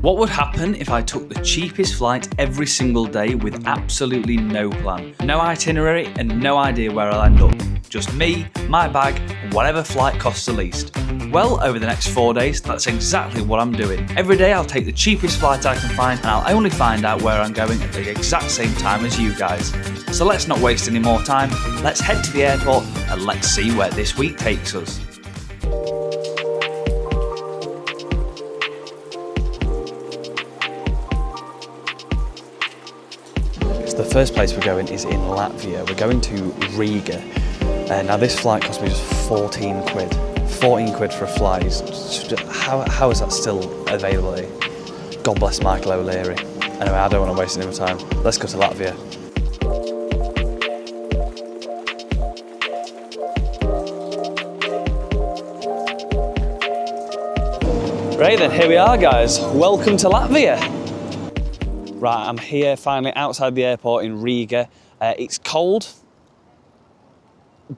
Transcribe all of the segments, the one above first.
What would happen if I took the cheapest flight every single day with absolutely no plan? No itinerary and no idea where I'll end up. Just me, my bag, and whatever flight costs the least. Well, over the next 4 days, that's exactly what I'm doing. Every day I'll take the cheapest flight I can find and I'll only find out where I'm going at the exact same time as you guys. So let's not waste any more time, let's head to the airport and let's see where this week takes us. The first place we're going is in Latvia. We're going to Riga. Now this flight cost me just 14 quid. 14 quid for a flight. How is that still available? God bless Michael O'Leary. Anyway, I don't want to waste any more time. Let's go to Latvia. Right then, here we are guys. Welcome to Latvia. Right, I'm here finally outside the airport in Riga. It's cold,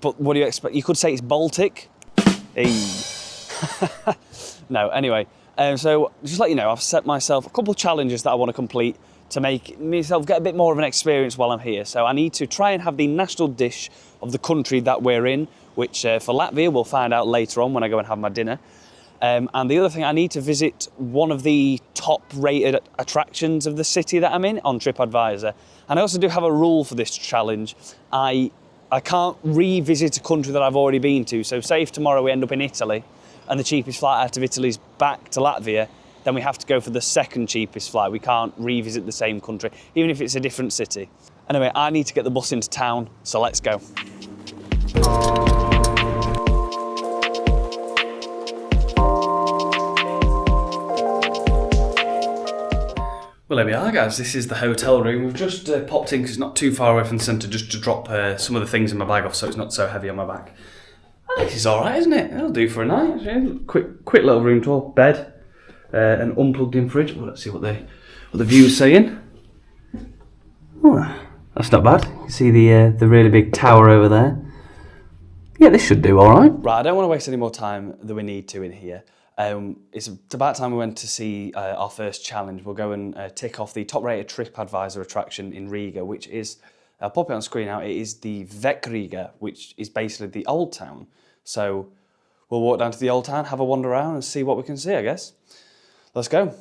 but what do you expect? You could say it's Baltic. Hey. No, anyway, so just to let you know, I've set myself a couple of challenges that I want to complete to make myself get a bit more of an experience while I'm here. So I need to try and have the national dish of the country that we're in, which for Latvia we'll find out later on when I go and have my dinner. And the other thing, I need to visit one of the top-rated attractions of the city that I'm in on TripAdvisor. And I also do have a rule for this challenge. I can't revisit a country that I've already been to. So say if tomorrow we end up in Italy and the cheapest flight out of Italy is back to Latvia, then we have to go for the second cheapest flight. We can't revisit the same country, even if it's a different city. Anyway, I need to get the bus into town, so let's go. Well, there we are, guys. This is the hotel room. We've just popped in because it's not too far away from the centre, just to drop some of the things in my bag off so it's not so heavy on my back. Oh, this is all right, isn't it? It'll do for a night. Quick little room tour. Bed, an unplugged-in fridge. Well, let's see what the view's saying. Oh, that's not bad. You see the really big tower over there. Yeah, this should do all right. Right, I don't want to waste any more time than we need to in here. It's about time we went to see our first challenge. We'll go and tick off the top-rated TripAdvisor attraction in Riga, which is, I'll pop it on screen now, it is the Riga, which is basically the old town. So we'll walk down to the old town, have a wander around and see what we can see, I guess. Let's go.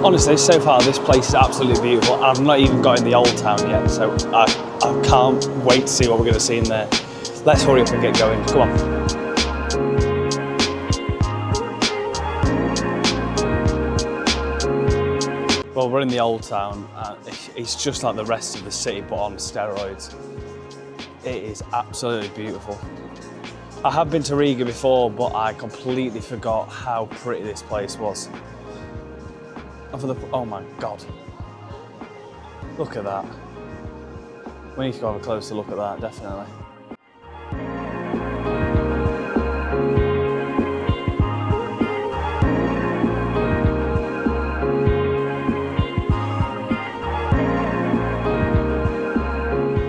Honestly, so far this place is absolutely beautiful. I've not even got in the old town yet, so I can't wait to see what we're going to see in there. Let's hurry up and get going. Come on. Well, we're in the old town. It's just like the rest of the city, but on steroids. It is absolutely beautiful. I have been to Riga before, but I completely forgot how pretty this place was. Oh my God, look at that. We need to go have a closer look at that, definitely.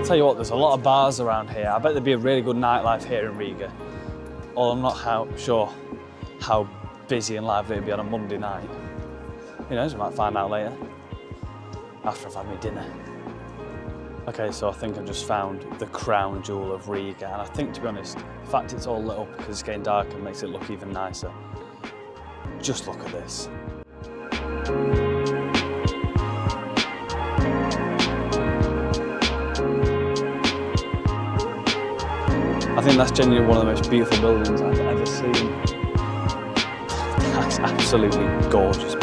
Tell you what, there's a lot of bars around here. I bet there'd be a really good nightlife here in Riga. Although I'm not sure how busy and lively it'd be on a Monday night. Who knows, we might find out later, after I've had my dinner. Okay, so I think I've just found the crown jewel of Riga, and I think, to be honest, the fact it's all lit up because it's getting darker makes it look even nicer. Just look at this. I think that's genuinely one of the most beautiful buildings I've ever seen. That's absolutely gorgeous.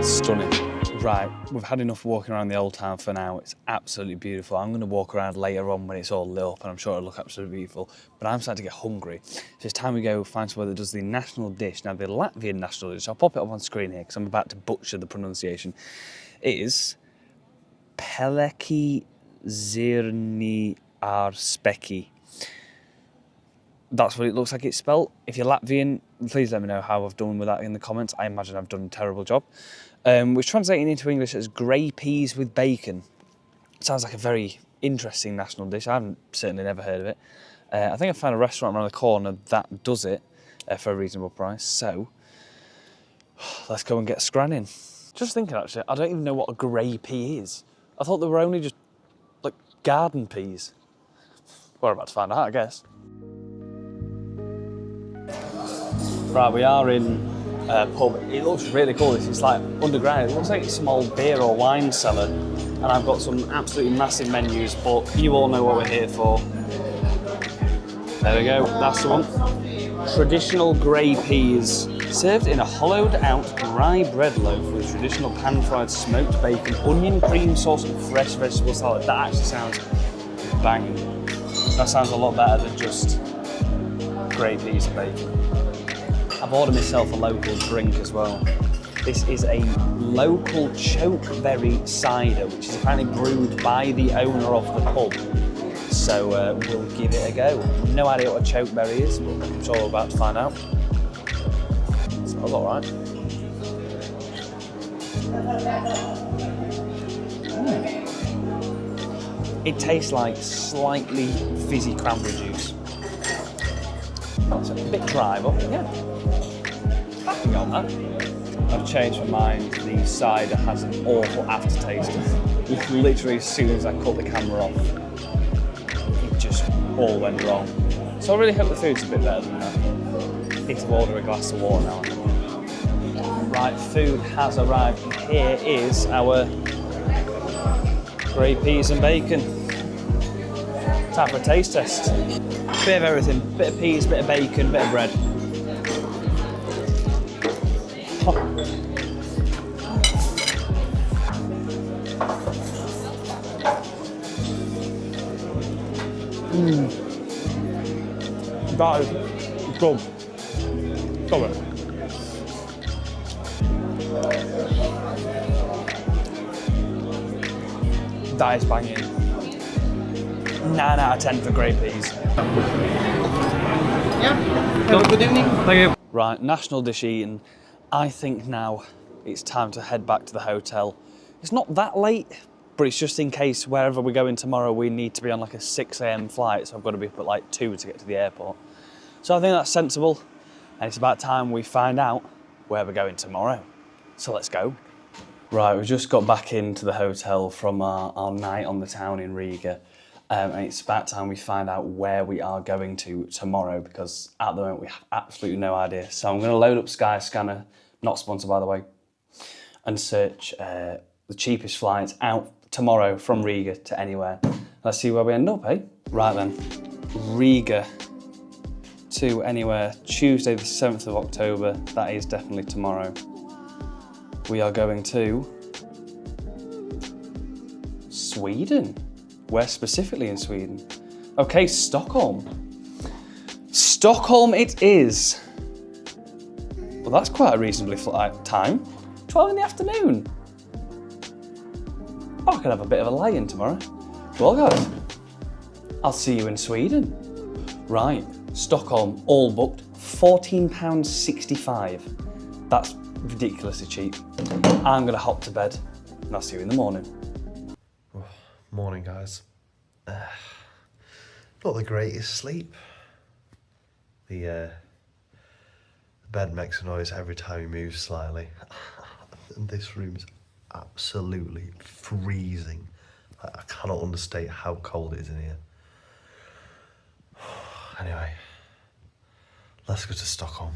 Stunning. Right, we've had enough walking around the old town for now. It's absolutely beautiful. I'm going to walk around later on when it's all lit up and I'm sure it'll look absolutely beautiful. But I'm starting to get hungry. So it's time we go find somewhere that does the national dish. Now, the Latvian national dish, I'll pop it up on screen here because I'm about to butcher the pronunciation, is Peleki Zirni ar Speki. That's what it looks like it's spelt. If you're Latvian, please let me know how I've done with that in the comments. I imagine I've done a terrible job. Which translating into English as grey peas with bacon. Sounds like a very interesting national dish. I haven't certainly never heard of it. I think I found a restaurant around the corner that does it for a reasonable price. So let's go and get scranning. Just thinking, actually, I don't even know what a grey pea is. I thought they were only just like garden peas. We're about to find out, I guess. Right, we are in a pub. It looks really cool. It's like underground. It looks like some old beer or wine cellar. And I've got some absolutely massive menus, but you all know what we're here for. There we go, that's the one. Traditional grey peas, served in a hollowed out rye bread loaf with traditional pan-fried smoked bacon, onion cream sauce and fresh vegetable salad. That actually sounds banging. That sounds a lot better than just grey peas and bacon. I've ordered myself a local drink as well. This is a local chokeberry cider, which is apparently brewed by the owner of the pub. So we'll give it a go. No idea what a chokeberry is, but I'm sure we're about to find out. It smells all right. It tastes like slightly fizzy cranberry juice. It's a bit dry, but yeah. I can go on that. I've changed my mind. The cider has an awful aftertaste. Literally, as soon as I cut the camera off, it just all went wrong. So I really hope the food's a bit better than that. I need to order a glass of water now. Right, food has arrived, and here is our grey peas and bacon. Time for a taste test. Bit of everything. Bit of peas, bit of bacon, bit of bread. That is good. Love it. That is banging. 9 out of 10 for grey peas. Yeah, have a good evening. Thank you. Right, national dish eaten. I think now it's time to head back to the hotel. It's not that late, but it's just in case wherever we're going tomorrow we need to be on like a 6 a.m. flight, so I've got to be up at like 2 to get to the airport. So I think that's sensible, and it's about time we find out where we're going tomorrow. So let's go. Right, we've just got back into the hotel from our night on the town in Riga, and it's about time we find out where we are going to tomorrow, because at the moment we have absolutely no idea. So I'm going to load up Skyscanner, not sponsored by the way, and search the cheapest flights out tomorrow from Riga to anywhere. Let's see where we end up, eh? Right then, Riga to anywhere, Tuesday the 7th of October, that is definitely tomorrow. We are going to Sweden. Where specifically in Sweden? Okay, Stockholm. Stockholm it is. Well, that's quite a reasonably flight time. 12 in the afternoon. Oh, I could have a bit of a lay-in tomorrow. Well, guys, I'll see you in Sweden. Right, Stockholm, all booked, £14.65. That's ridiculously cheap. I'm gonna hop to bed, and I'll see you in the morning. Morning, guys. Not the greatest sleep. The bed makes a noise every time you move slightly. And this room's absolutely freezing. I cannot understate how cold it is in here. Anyway, let's go to Stockholm.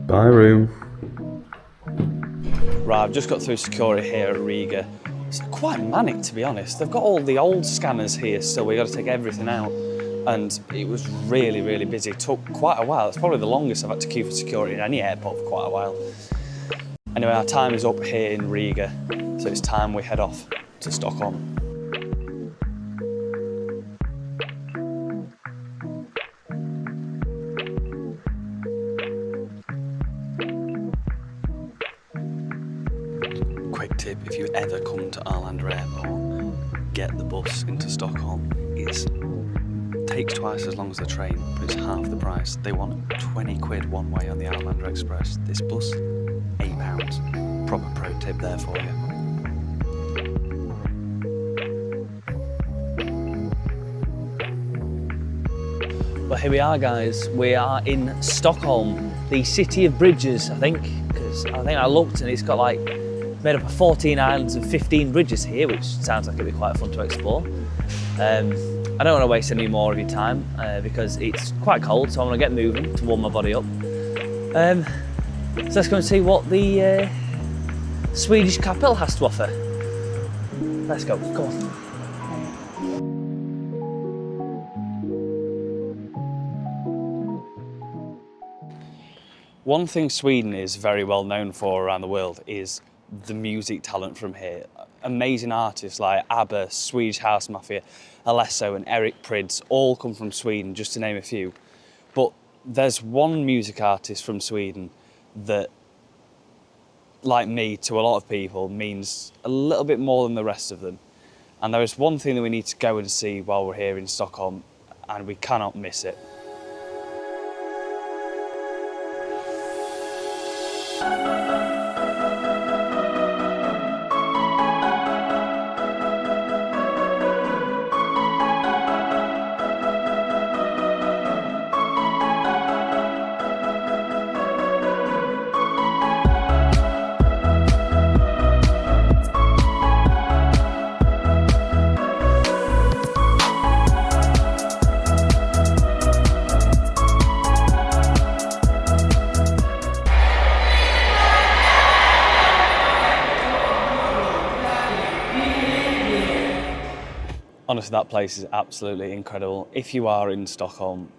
Bye, room. Right, I've just got through security here at Riga. It's quite manic, to be honest. They've got all the old scanners here still. We've got to take everything out. And it was really, really busy. It took quite a while. It's probably the longest I've had to queue for security in any airport for quite a while. Anyway, our time is up here in Riga, so it's time we head off to Stockholm. Quick tip, if you ever come to Arlanda Airport, get the bus into Stockholm. It takes twice as long as the train, but it's half the price. They want 20 quid one way on the Arlanda Express. This bus, £8. Proper pro tip there for you. Well, here we are, guys. We are in Stockholm, the city of bridges, I think, because I looked and it's got like made up of 14 islands and 15 bridges here, which sounds like it'd be quite fun to explore. I don't want to waste any more of your time because it's quite cold, so I want to get moving to warm my body up. So let's go and see what the Swedish capital has to offer. Let's go, come on. One thing Sweden is very well known for around the world is the music talent from here. Amazing artists like ABBA, Swedish House Mafia, Alesso and Eric Prydz all come from Sweden, just to name a few. But there's one music artist from Sweden that, like me, to a lot of people, means a little bit more than the rest of them. And there is one thing that we need to go and see while we're here in Stockholm, and we cannot miss it. Honestly, that place is absolutely incredible. If you are in Stockholm,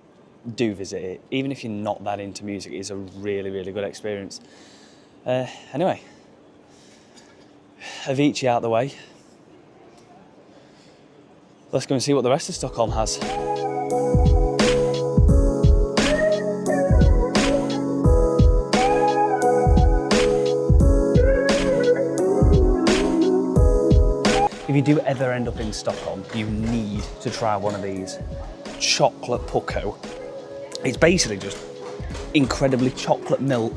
do visit it. Even if you're not that into music, it's a really, really good experience. Anyway, Avicii out the way. Let's go and see what the rest of Stockholm has. If you do ever end up in Stockholm, you need to try one of these. Chocolate pucko. It's basically just incredibly chocolate milk.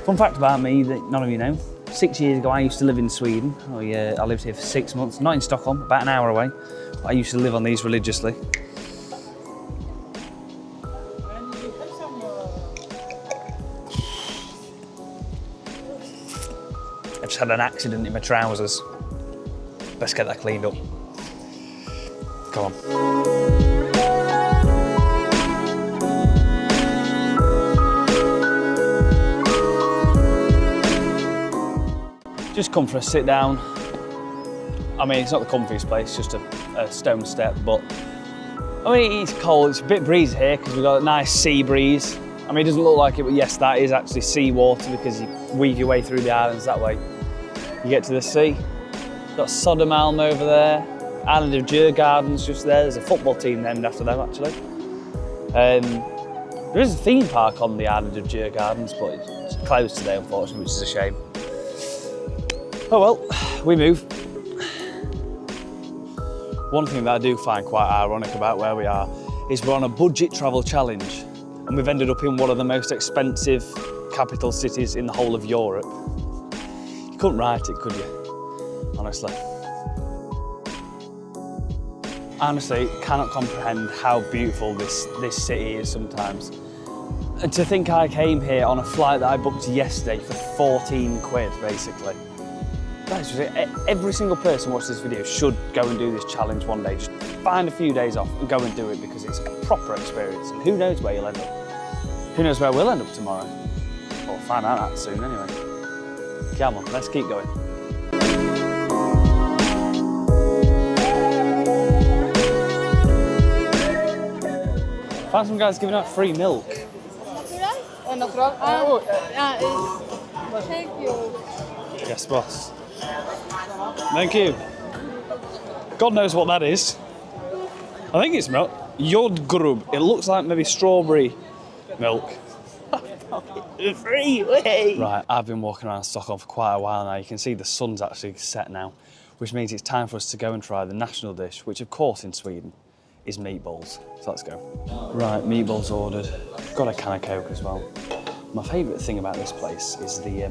Fun fact about me that none of you know, 6 years ago I used to live in Sweden. I lived here for 6 months, not in Stockholm, about an hour away. But I used to live on these religiously. I just had an accident in my trousers. Let's get that cleaned up. Come on. Just come for a sit down. I mean, it's not the comfiest place, just a stone step, but I mean, it's cold. It's a bit breezy here because we've got a nice sea breeze. I mean, it doesn't look like it, but yes, that is actually sea water because you weave your way through the islands that way. You get to the sea. Got Sodermalm over there, Island of Djurgården's just there. There's a football team named after them, actually. There is a theme park on the Island of Djurgården's, but it's closed today, unfortunately, which is a shame. Oh well, we move. One thing that I do find quite ironic about where we are is we're on a budget travel challenge, and we've ended up in one of the most expensive capital cities in the whole of Europe. You couldn't write it, could you? Honestly. Honestly, cannot comprehend how beautiful this city is sometimes. And to think I came here on a flight that I booked yesterday for 14 quid, basically. That's just it. Every single person watching this video should go and do this challenge one day. Just find a few days off and go and do it because it's a proper experience. And who knows where you'll end up? Who knows where we'll end up tomorrow? We'll find out that soon anyway. Come on, let's keep going. Found some guys giving out free milk. Natural? Thank you. Yes, boss. Thank you. God knows what that is. I think it's milk. Jordgrub. It looks like maybe strawberry milk. Free way. Right, I've been walking around Stockholm for quite a while now. You can see the sun's actually set now, which means it's time for us to go and try the national dish, which of course in Sweden is meatballs. So let's go. Right, meatballs ordered. Got a can of Coke as well. My favourite thing about this place is the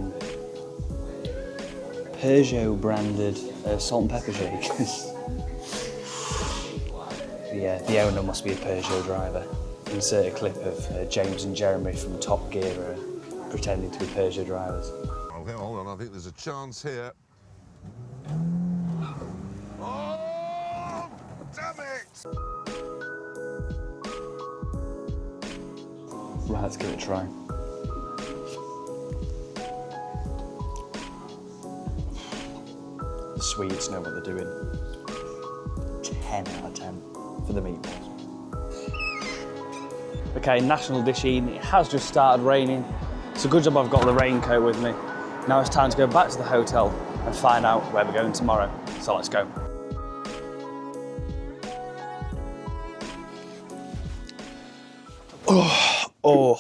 Peugeot branded salt and pepper shakers. The owner must be a Peugeot driver. Insert a clip of James and Jeremy from Top Gear pretending to be Peugeot drivers. Okay, hold on, I think there's a chance here. Oh, damn it! Right, let's give it a try. The Swedes know what they're doing. 10 out of 10 for the meatballs. Okay, national dish eating. It has just started raining. It's a good job I've got the raincoat with me. Now it's time to go back to the hotel and find out where we're going tomorrow. So let's go. Oh,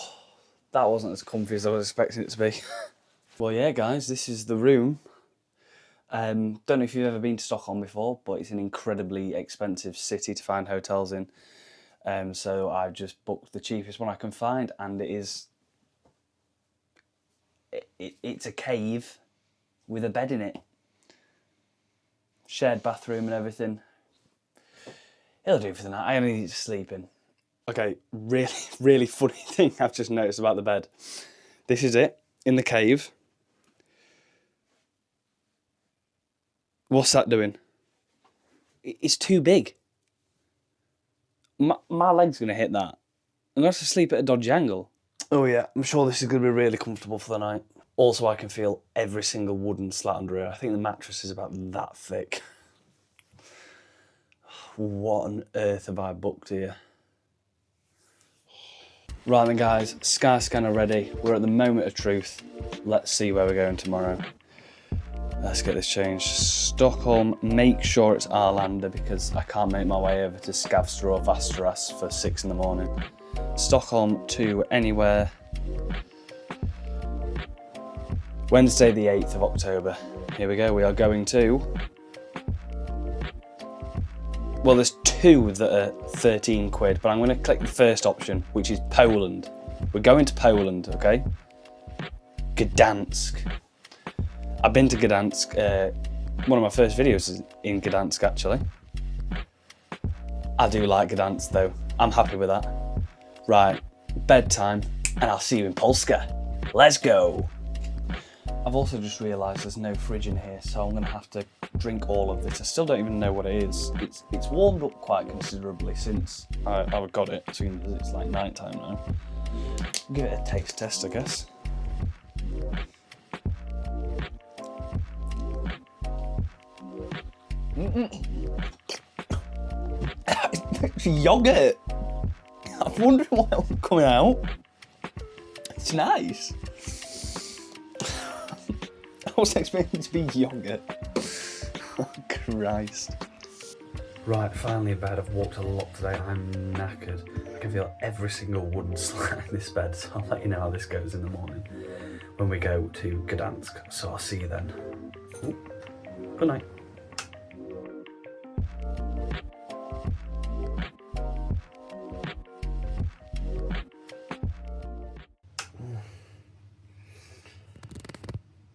that wasn't as comfy as I was expecting it to be. Well, yeah, guys, this is the room. Don't know if you've ever been to Stockholm before, but it's an incredibly expensive city to find hotels in. So I've just booked the cheapest one I can find, and it's a cave with a bed in it. Shared bathroom and everything. It'll do for the night. I only need to sleep in. Okay, really funny thing I've just noticed about the bed. This is it, in the cave. What's that doing? It's too big. My leg's going to hit that. I'm going to have to sleep at a dodgy angle. Oh yeah, I'm sure this is going to be really comfortable for the night. Also, I can feel every single wooden slat under here. I think the mattress is about that thick. What on earth have I booked here? Right then guys, Sky Scanner ready. We're at the moment of truth. Let's see where we're going tomorrow. Let's get this changed. Stockholm, make sure it's Arlanda because I can't make my way over to Skavsta or Västerås for 6 in the morning. Stockholm to anywhere. Wednesday the 8th of October. Here we go, we are going to... Well, there's 2 that are 13 quid, but I'm going to click the first option, which is Poland. We're going to Poland, okay? Gdansk. I've been to Gdansk. One of my first videos is in Gdansk, actually. I do like Gdansk, though. I'm happy with that. Right, bedtime, and I'll see you in Polska. Let's go. I've also just realised there's no fridge in here, so I'm going to have to drink all of this. I still don't even know what it is. It's warmed up quite considerably since I got it, seeing as it's like night time now. Give it a taste test, I guess. It's yogurt. I'm wondering why it wasn't coming out. It's nice. I was expecting it to be yogurt. Oh, Christ. Right, finally in bed. I've walked a lot today. I'm knackered. I can feel every single wooden slat in this bed, so I'll let you know how this goes in the morning when we go to Gdansk. So I'll see you then. Ooh. Good night.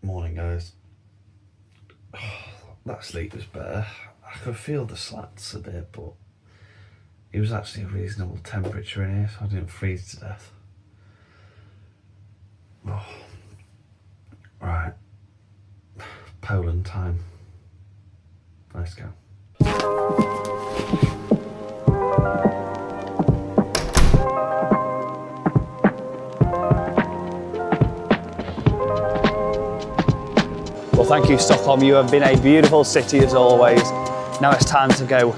Morning, guys. That sleep was better. I could feel the slats a bit, but it was actually a reasonable temperature in here, so I didn't freeze to death. Oh. Right. Poland time. Let's go. Well, thank you, Stockholm. You have been a beautiful city as always. Now it's time to go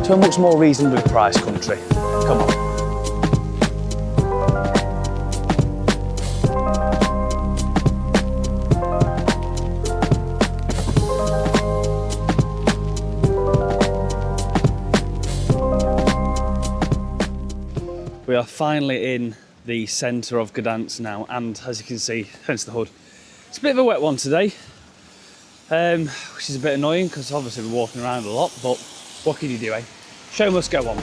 to a much more reasonably priced country. Come on. We are finally in the centre of Gdansk now, and as you can see, hence the hood. It's a bit of a wet one today. Which is a bit annoying because obviously we're walking around a lot, but what can you do, eh? Show must go on.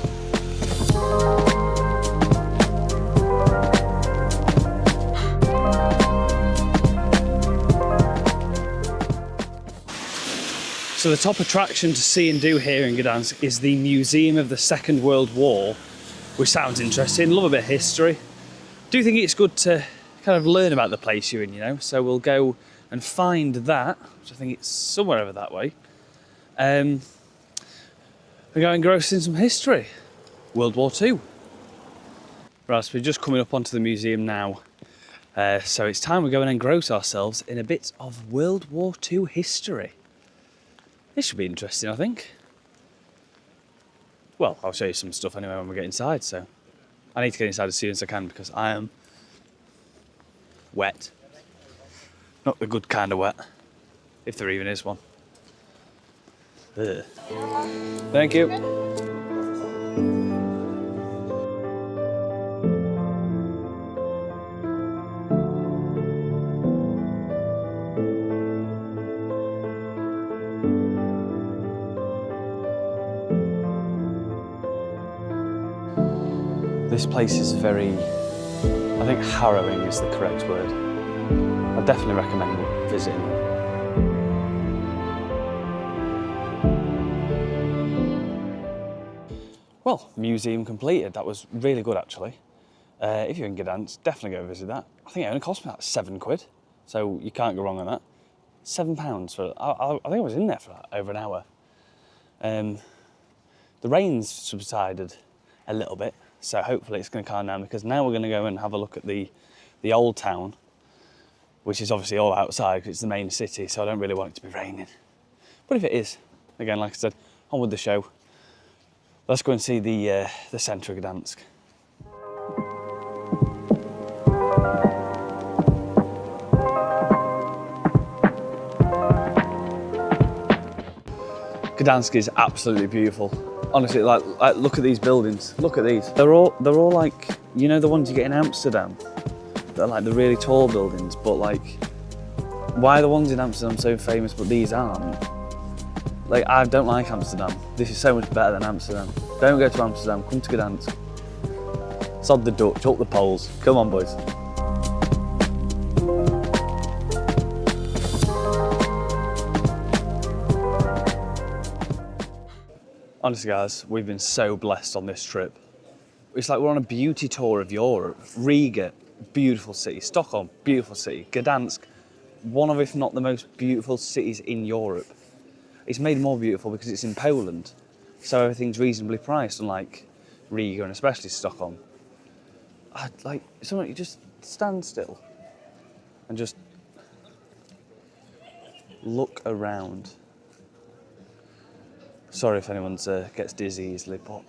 So the top attraction to see and do here in Gdansk is the Museum of the Second World War, which sounds interesting. Love a bit of history. Do think it's good to kind of learn about the place you're in, you know. So we'll go and find that, which I think it's somewhere over that way. We're going engrossed in some history. World War II. Right, so we're just coming up onto the museum now. So it's time we go and engross ourselves in a bit of World War II history. This should be interesting, I think. Well, I'll show you some stuff anyway when we get inside, so I need to get inside as soon as I can because I am wet. Not the good kind of wet, if there even is one. Ugh. Thank you. This place is very, I think harrowing is the correct word. I definitely recommend visiting it. Well, museum completed. That was really good actually. If you're in Gdansk, definitely go visit that. I think it only cost me like £7, so you can't go wrong on that. £7 for, I think I was in there for like over an hour. The rain's subsided a little bit, so hopefully it's going to calm down because now we're going to go and have a look at the old town, which is obviously all outside because it's the main city, so I don't really want it to be raining. But if it is, again, like I said, on with the show. Let's go and see the centre of Gdansk. Gdansk is absolutely beautiful. Honestly, like look at these buildings. Look at these. They're all like, you know, the ones you get in Amsterdam. They're like the really tall buildings, but like, why are the ones in Amsterdam so famous but these aren't? Like, I don't like Amsterdam. This is so much better than Amsterdam. Don't go to Amsterdam, come to Gdansk. Sod the Dutch, up the Poles. Come on, boys. Honestly, guys, we've been so blessed on this trip. It's like we're on a beauty tour of Europe. Riga, beautiful city. Stockholm, beautiful city. Gdansk, one of, if not the most beautiful cities in Europe. It's made more beautiful because it's in Poland, so everything's reasonably priced, unlike Riga and especially Stockholm. Like, something, you just stand still and just look around. Sorry if anyone gets dizzy easily, but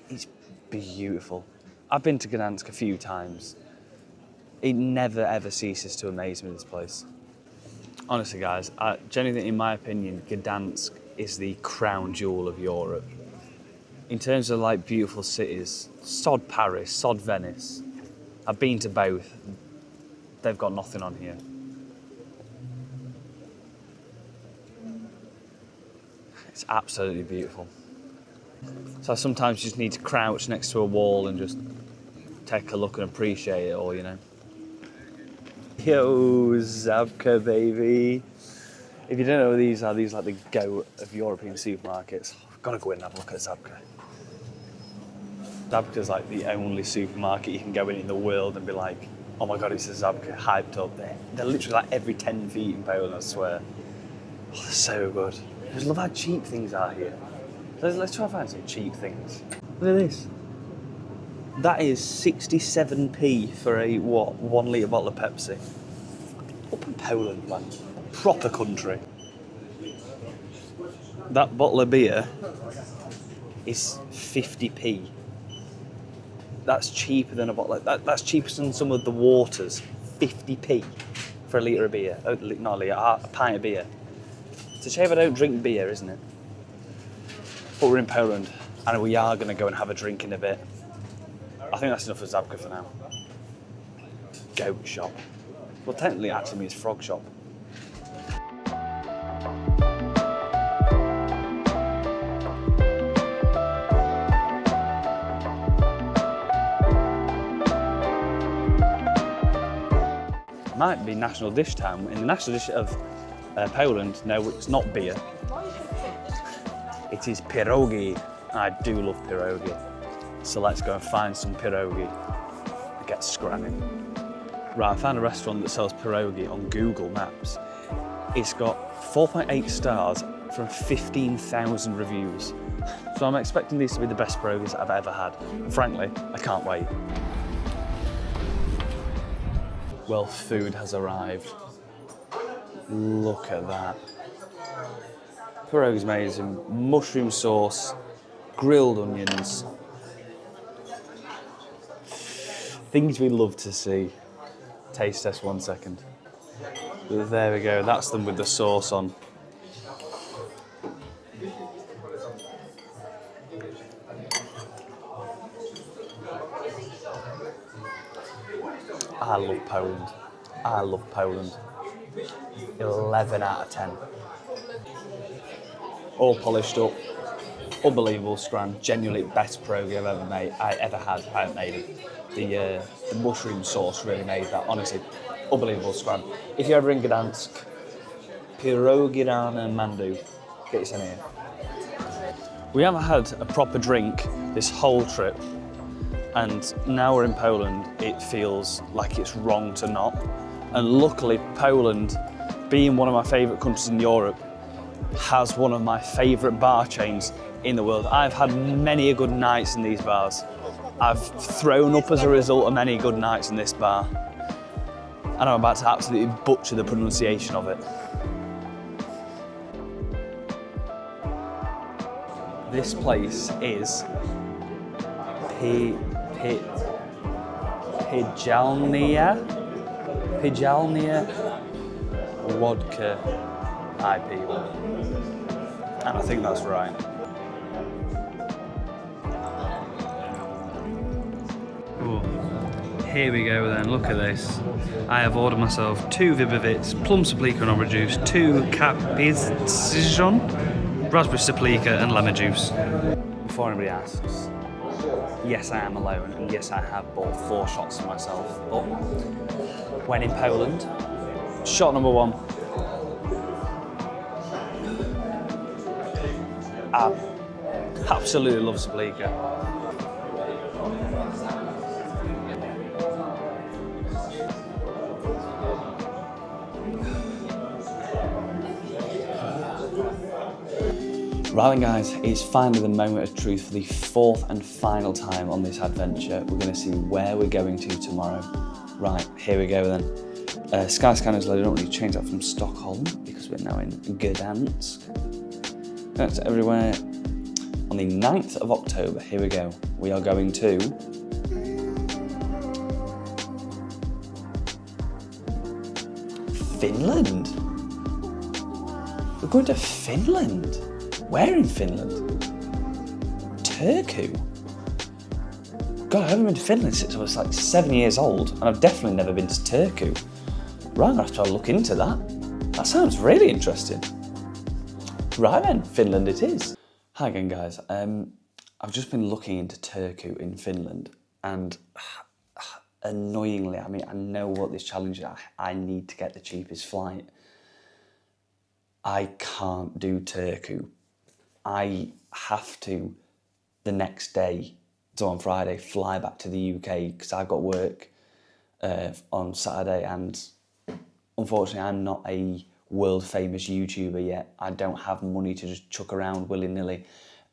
it's beautiful. I've been to Gdansk a few times. It never ever ceases to amaze me, this place. Honestly, guys, I genuinely think, in my opinion, Gdansk is the crown jewel of Europe. In terms of like beautiful cities, sod Paris, sod Venice. I've been to both. They've got nothing on here. It's absolutely beautiful. So sometimes you just need to crouch next to a wall and just take a look and appreciate it all, you know. Yo, Zabka, baby. If you don't know what these are, these are like the goat of European supermarkets. I've got to go in and have a look at Zabka. Zabka's like the only supermarket you can go in the world and be like, oh my God, it's a Zabka, hyped up there. They're literally like every 10 feet in Poland, I swear. Oh, they're so good. I just love how cheap things are here. Let's try and find some cheap things. Look at this. That is 67p for a, what, 1 litre bottle of Pepsi. Up in Poland, man. Proper country. That bottle of beer is 50p. That's cheaper than a bottle of, that's cheaper than some of the waters. 50p for a litre of beer. Not a litre, a pint of beer. It's a shame I don't drink beer, isn't it? But we're in Poland, and we are going to go and have a drink in a bit. I think that's enough for Zabka for now. Goat shop. Well, technically, it actually means frog shop. Might be National Dish Town. In the National Dish of Poland, no, it's not beer. It is pierogi. I do love pierogi. So let's go and find some pierogi and get scramming. Right, I found a restaurant that sells pierogi on Google Maps. It's got 4.8 stars from 15,000 reviews. So I'm expecting these to be the best pierogies I've ever had. And frankly, I can't wait. Well, food has arrived. Look at that. Pierogi's made in mushroom sauce, grilled onions. Things we love to see. Taste test 1 second. There we go, that's them with the sauce on. I love Poland. I love Poland. 11 out of 10. All polished up. Unbelievable scran. Genuinely best pierogi I ever had. I haven't made it. The mushroom sauce really made that. Honestly, unbelievable scran. If you're ever in Gdansk, pierogi rana mandu. Get yourself here. We haven't had a proper drink this whole trip. And now we're in Poland, it feels like it's wrong to not. And luckily, Poland, being one of my favourite countries in Europe, has one of my favourite bar chains in the world. I've had many a good nights in these bars. I've thrown up as a result of many good nights in this bar. And I'm about to absolutely butcher the pronunciation of it. This place is Pijalnia vodka IPA. And I think that's right. Ooh. Here we go then, look at this. I have ordered myself 2 Vibovits, plum saplica and orange juice, 2 Capizzijon, raspberry saplica and lemon juice. Before anybody asks, yes, I am alone, and yes, I have bought 4 shots for myself. But when in Poland, shot number 1. I absolutely love saplica. Right then guys, it's finally the moment of truth for the 4th and final time on this adventure. We're going to see where we're going to tomorrow. Right, here we go then. Skyscanner's loaded up. We need to change that from Stockholm because we're now in Gdansk. That's everywhere. On the 9th of October, here we go. We are going to Finland. We're going to Finland. Where in Finland? Turku. God, I haven't been to Finland since I was like 7 years old, and I've definitely never been to Turku. Right, I'm gonna have to look into that. That sounds really interesting. Right then, Finland it is. Hi again, guys. I've just been looking into Turku in Finland, and annoyingly, I mean, I know what this challenge is. I need to get the cheapest flight. I can't do Turku. I have to, the next day, so on Friday, fly back to the UK because I've got work on Saturday, and unfortunately I'm not a world famous YouTuber yet. I don't have money to just chuck around willy-nilly,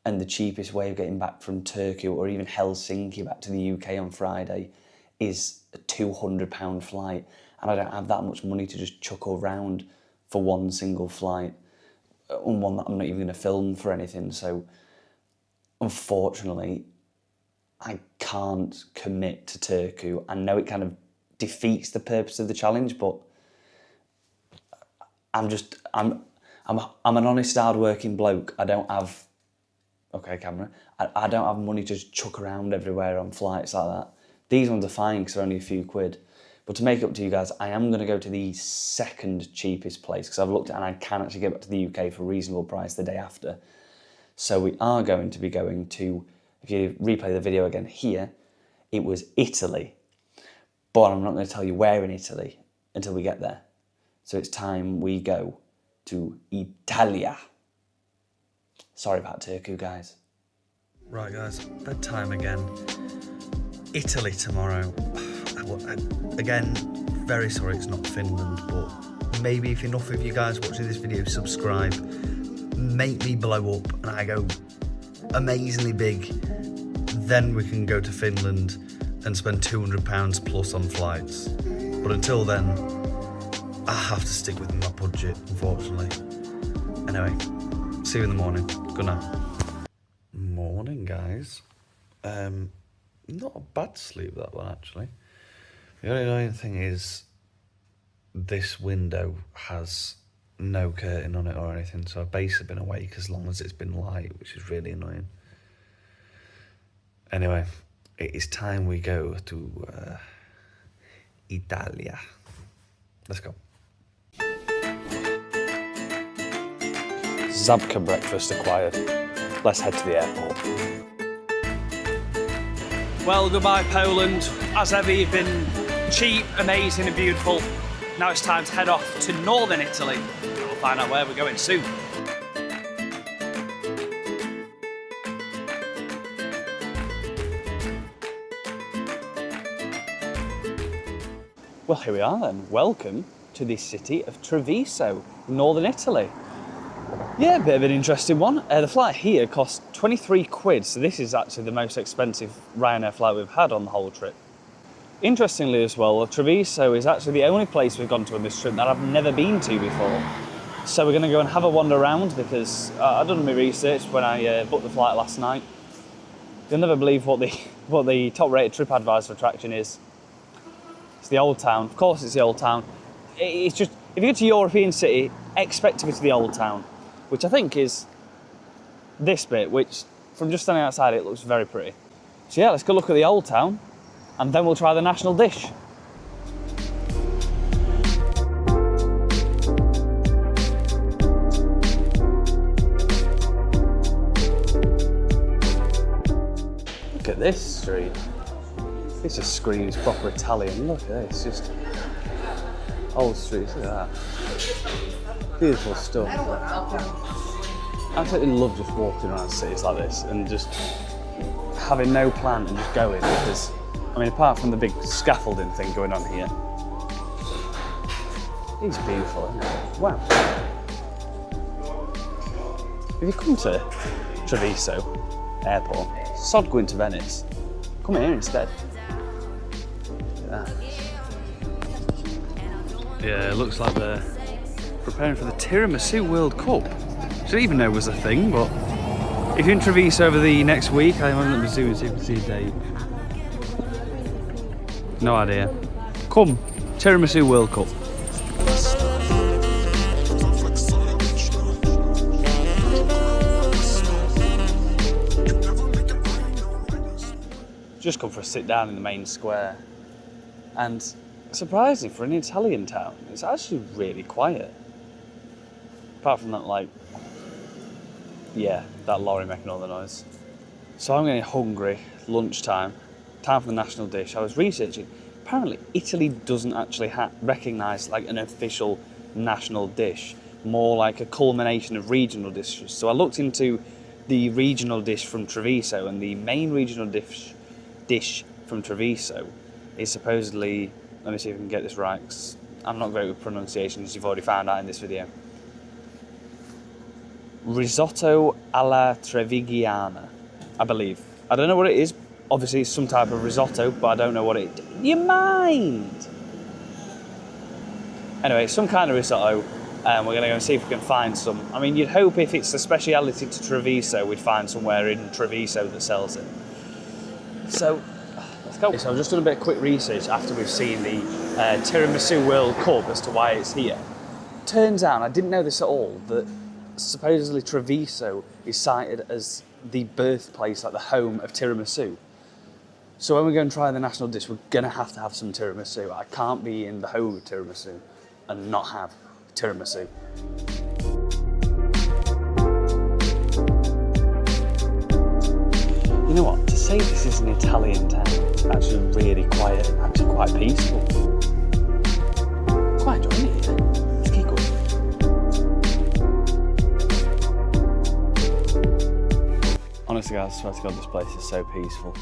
and the cheapest way of getting back from Turkey or even Helsinki back to the UK on Friday is a £200 flight, and I don't have that much money to just chuck around for one single flight, and one that I'm not even going to film for anything. So unfortunately I can't commit to Turkey. I know it kind of defeats the purpose of the challenge, but I'm an honest, hard-working bloke. I don't have, okay, camera. I don't have money to just chuck around everywhere on flights like that. These ones are fine because they're only a few quid. But to make up to you guys, I am going to go to the second cheapest place because I've looked at, and I can actually get back to the UK for a reasonable price the day after. So we are going to be going to, if you replay the video again here, it was Italy. But I'm not going to tell you where in Italy until we get there. So it's time we go to Italia. Sorry about Turku, guys. Right, guys, bedtime again. Italy tomorrow. Again, very sorry it's not Finland, but maybe if enough of you guys watching this video subscribe, make me blow up and I go amazingly big, then we can go to Finland and spend £200 plus on flights. But until then, I have to stick with my budget, unfortunately. Anyway, see you in the morning. Good night. Morning, guys. Not a bad sleep, that one, actually. The only annoying thing is this window has no curtain on it or anything, so I've basically been awake as long as it's been light, which is really annoying. Anyway, it is time we go to Italia. Let's go. Zabka breakfast acquired. Let's head to the airport. Well, goodbye Poland. As ever, you've been cheap, amazing and beautiful. Now it's time to head off to northern Italy. We'll find out where we're going soon. Well, here we are then. Welcome to the city of Treviso, northern Italy. Yeah, a bit of an interesting one. The flight here cost 23 quid, so this is actually the most expensive Ryanair flight we've had on the whole trip. Interestingly as well, Treviso is actually the only place we've gone to on this trip that I've never been to before. So we're going to go and have a wander around because I've done my research when I booked the flight last night. You'll never believe what the top-rated TripAdvisor attraction is. It's the Old Town. Of course it's the Old Town. It's just, if you go to a European city, expect to go to the Old Town, which I think is this bit, which from just standing outside it looks very pretty. So yeah, let's go look at the Old Town and then we'll try the national dish. Look at this street. This just screams proper Italian. Look at this, just old streets, look at that. Beautiful stuff. I absolutely love just walking around cities like this and just having no plan and just going because, I mean, apart from the big scaffolding thing going on here, it's beautiful, isn't it? Wow. If you come to Treviso Airport, sod going to Venice, come here instead. Look at that. Yeah, it looks like they're preparing for the Tiramisu World Cup. I didn't even know it was a thing, but if you're in Treviso over the next week, I haven't been zooming so you can see a date. No idea. Come, Tiramisu World Cup. Just come for a sit down in the main square, and surprisingly for an Italian town, it's actually really quiet. Apart from that, like, yeah, that lorry making all the noise. So I'm getting hungry, lunchtime, time for the national dish. I was researching, apparently Italy doesn't actually recognise like an official national dish, more like a culmination of regional dishes. So I looked into the regional dish from Treviso, and the main regional dish from Treviso is supposedly, let me see if I can get this right, 'cause I'm not great with pronunciation, as you've already found out in this video. Risotto alla Trevigiana, I believe. I don't know what it is. Obviously it's some type of risotto, but I don't know what it is. You mind? Anyway, some kind of risotto, and we're going to go and see if we can find some. I mean, you'd hope if it's a speciality to Treviso, we'd find somewhere in Treviso that sells it. So, let's go. So I've just done a bit of quick research after we've seen the Tiramisu World Cup as to why it's here. Turns out, I didn't know this at all, that supposedly Treviso is cited as the birthplace, like the home of tiramisu. So when we go and try the national dish, we're going to have some tiramisu. I can't be in the home of tiramisu and not have tiramisu. You know what? To say this is an Italian town, it's actually really quiet and actually quite peaceful. Quite enjoying it here. Let's keep going. I swear to God, this place is so peaceful.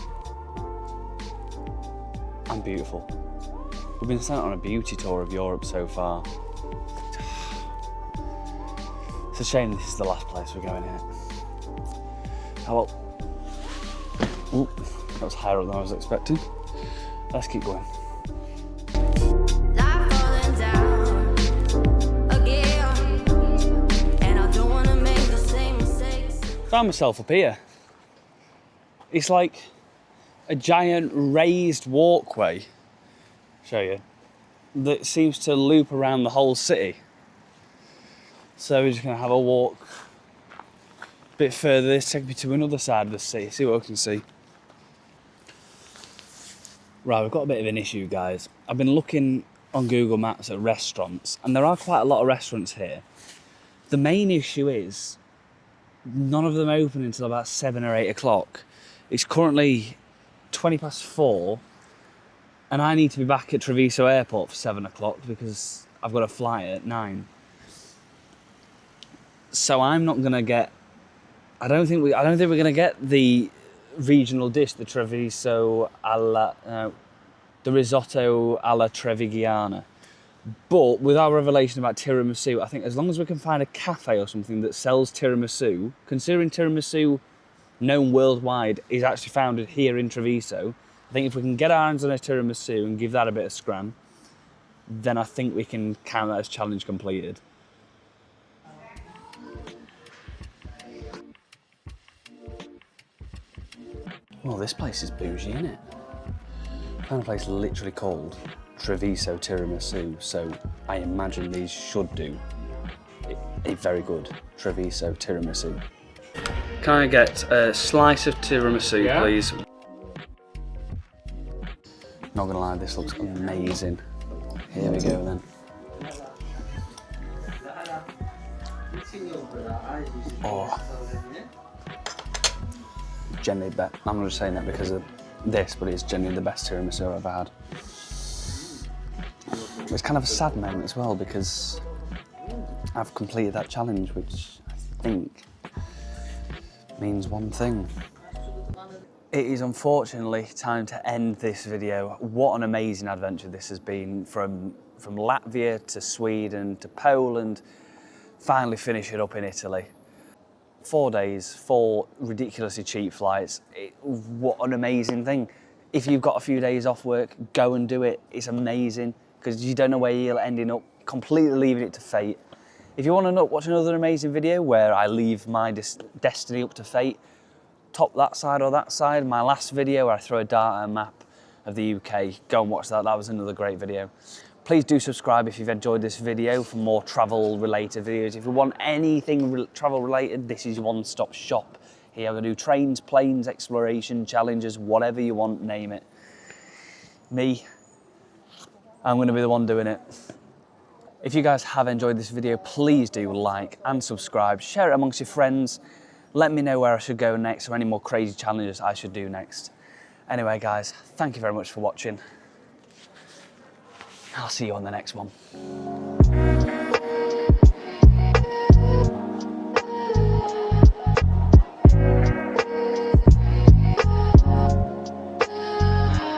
And beautiful. We've been sent on a beauty tour of Europe so far. It's a shame this is the last place we're going here. Oh well. Ooh, that was higher up than I was expecting. Let's keep going. Found myself up here. It's like a giant raised walkway, show you, that seems to loop around the whole city. So we're just gonna have a walk a bit further. This takes me to another side of the city, see what I can see. Right, we've got a bit of an issue, guys. I've been looking on Google Maps at restaurants, and there are quite a lot of restaurants here. The main issue is none of them open until about 7 or 8 o'clock. It's currently 4:20, and I need to be back at Treviso airport for 7 o'clock because I've got a flight at 9. So I'm not gonna get. I don't think we're gonna get the regional dish, the Treviso the risotto alla Trevigiana. But with our revelation about tiramisu, I think as long as we can find a cafe or something that sells tiramisu, considering tiramisu, known worldwide, is actually founded here in Treviso, I think if we can get our hands on a tiramisu and give that a bit of scram, then I think we can count that as challenge completed. Well, this place is bougie, isn't it? I found a place literally called Treviso Tiramisu, so I imagine these should do a very good Treviso Tiramisu. Can I get a slice of tiramisu, please? Not gonna lie, this looks amazing. Here we go then. Oh. Genuinely bet. I'm not just saying that because of this, but it's genuinely the best tiramisu I've ever had. It's kind of a sad moment as well because I've completed that challenge, which I think means one thing. It is unfortunately time to end this video. What an amazing adventure this has been, from Latvia to Sweden to Poland, finally finish it up in Italy. 4 days, 4 ridiculously cheap flights. What an amazing thing. If you've got a few days off work, go and do it. It's amazing because you don't know where you're ending up, completely leaving it to fate. If you want to watch another amazing video where I leave my destiny up to fate, top that side or that side, my last video where I throw a dart at a map of the UK, go and watch that. That was another great video. Please do subscribe if you've enjoyed this video for more travel related videos. If you want anything travel related, this is your one-stop shop. Here I'm gonna do trains, planes, exploration, challenges, whatever you want, name it. Me, I'm gonna be the one doing it. If you guys have enjoyed this video, please do like and subscribe, share it amongst your friends. Let me know where I should go next or any more crazy challenges I should do next. Anyway guys, thank you very much for watching. I'll see you on the next one.